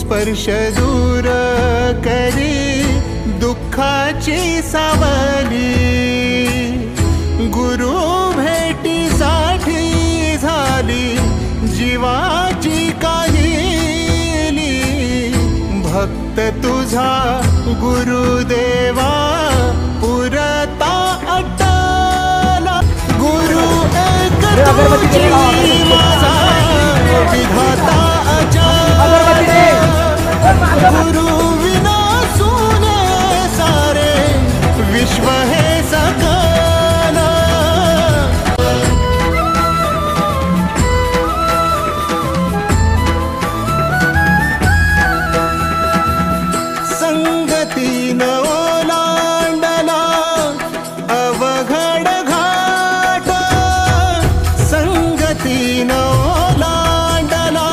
स्पर्श दूर करी दुःखाची सावली, गुरु भेटीसाठी झाली जीवाची काहिली। भक्त तुझा गुरुदेवा पुरता अटला, गुरु एक तुझी माझा विधाता अचल। गुरु विना सुने सारे विश्व हे सकल। संगतीन ओलांडला अवघड घाट, संगतीन ओलांडला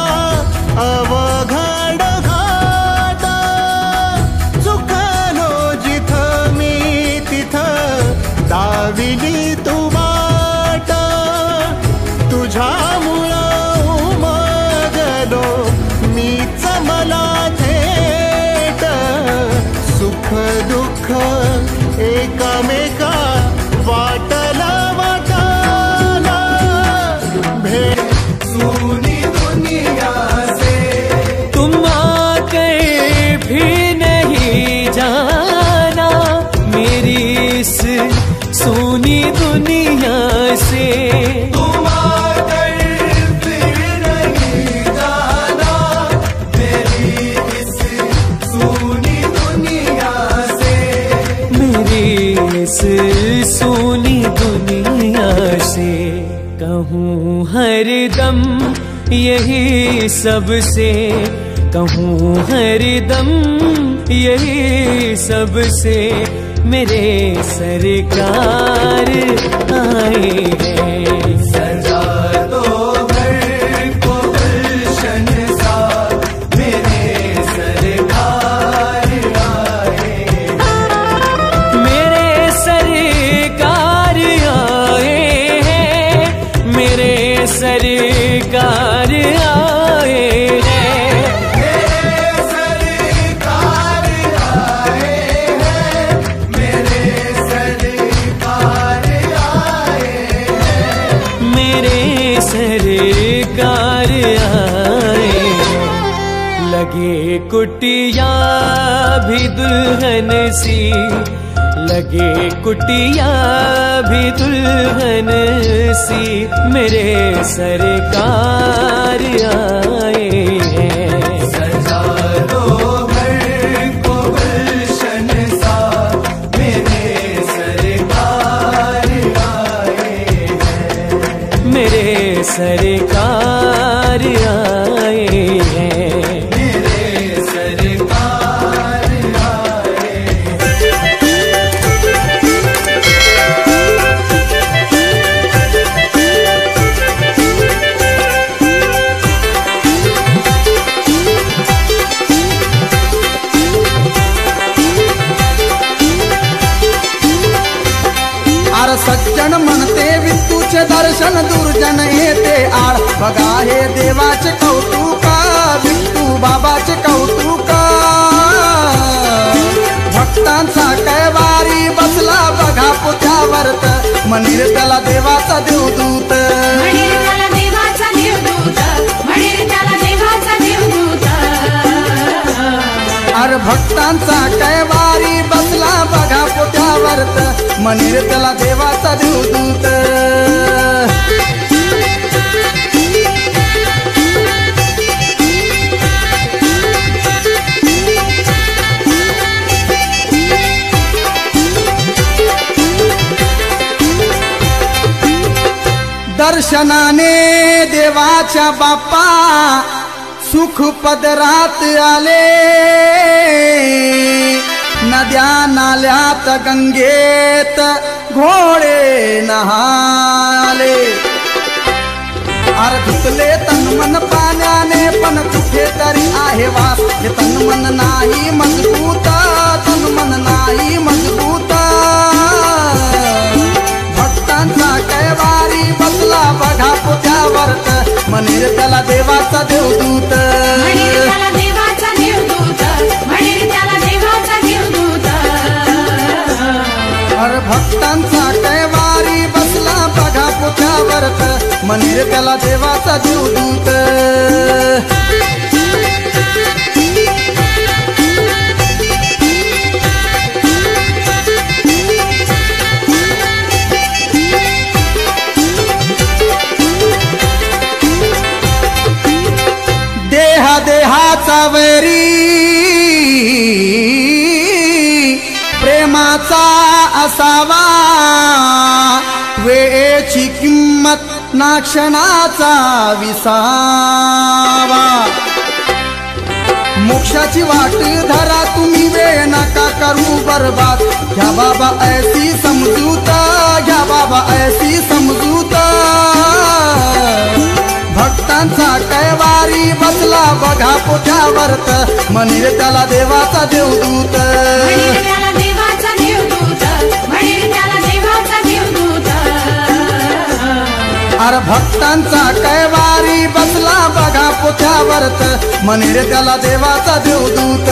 अवघड घाट। चुकलो जिथं मी तिथं दाविली तू वाट, तुझ्यामुळं उमगलो मीच मला थेट। सुख दुःख एकामेका वाटला वाटला, भेट सुनी दुनिया से तुम आकर भी नहीं जाना मेरी इस सोनी दुनिया से। तुम आकर फिर नहीं जाना मेरी इस सुनी दुनिया से। मेरी इस सोनी दुनिया से कहूँ हरदम यही सबसे, कहूँ हरदम यही सबसे, मेरे सरकार आए हैं। सजा दो घर को गुलशन सा, मेरे सरकार आए हैं। मेरे सरकार आए हैं, मेरे सरकार आए हैं। मेरे सरकार आए हैं, मेरे सरकार आए हैं। मेरे सरकार आए हैं। लगे कुटिया भी दुल्हन सी, लगे कुटिया भी दुल्हन सी, मेरे सरकार आए हैं। सजा दो घर को गुलशन सा, मेरे सरकार आए हैं। मेरे सरकार आए हैं। मेरे सरकार आए हैं। आर सज्जन म्हणते विठूचे दर्शन दुर्जन येते आळ। बघा हे देवाचे कौतुका, विठू बाबाचे कौतुका। भक्तांचा कैवारी बसला बघा पुथ्यावरत, मनीर त्याला देवाचा देवदूत। मनीर त्याला देवाचा देवदूत, मनीर त्याला देवाचा देवदूत। अर भक्तांचा कैवारी बसला बघा पुथ्यावरत, मनीर त्याला देवाचा देवदूत। दर्शनाने देवाच्या बाप्पा सुख पदरात आले। नद्या नाल्यात गंगेत घोडे नहाले। अरे धुतले तन मन पाण्याने पण कुठे तरी आहे वास। हे तन मन नाही मजबूत, तन मन नाही मजबूत। भक्तांचा कैवारी बसला बघा पुथ्यावरत, मनीर त्याला देवाचा देवदूत। मनीर त्याला देवाचा म्हणेल त्याला देवाचा देवदूत. देहा देहाचा वैरी प्रेमाचा असावा, वेळेची किंमत ना क्षणाचा विसावा. मोक्षाची वाट धरा तुम्ही, वेळ नका करू बरबाद. घ्या बाबा ऐसी समजूत, घ्या बाबा ऐसी समजूत. भक्तांचा कैवारी बसला बघा पोट्यावरत, म्हणेल त्याला देवाचा देवदूत. म्हणेल त्याला देवाचा देवदूत, म्हणेल त्याला देवाचा देवदूत. अरे भक्तांचा कैवारी बसला बघा पोट्यावरत, म्हणेल त्याला देवाचा देवदूत.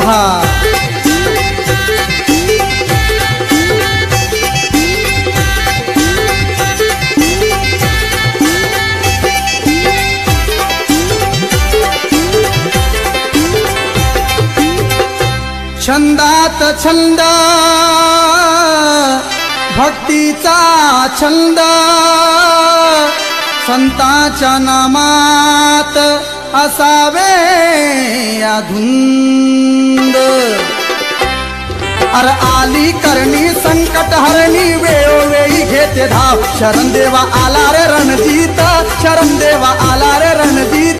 हा छंदात छंद भक्तीचा छंद, संतांच्या नामात असावे अधुंद. अर आली करणी संकट हरणी, वेळोवेळी घेते धाव. शरण देवा आला रे रणजीत, शरण देवा आला रे रणजीत.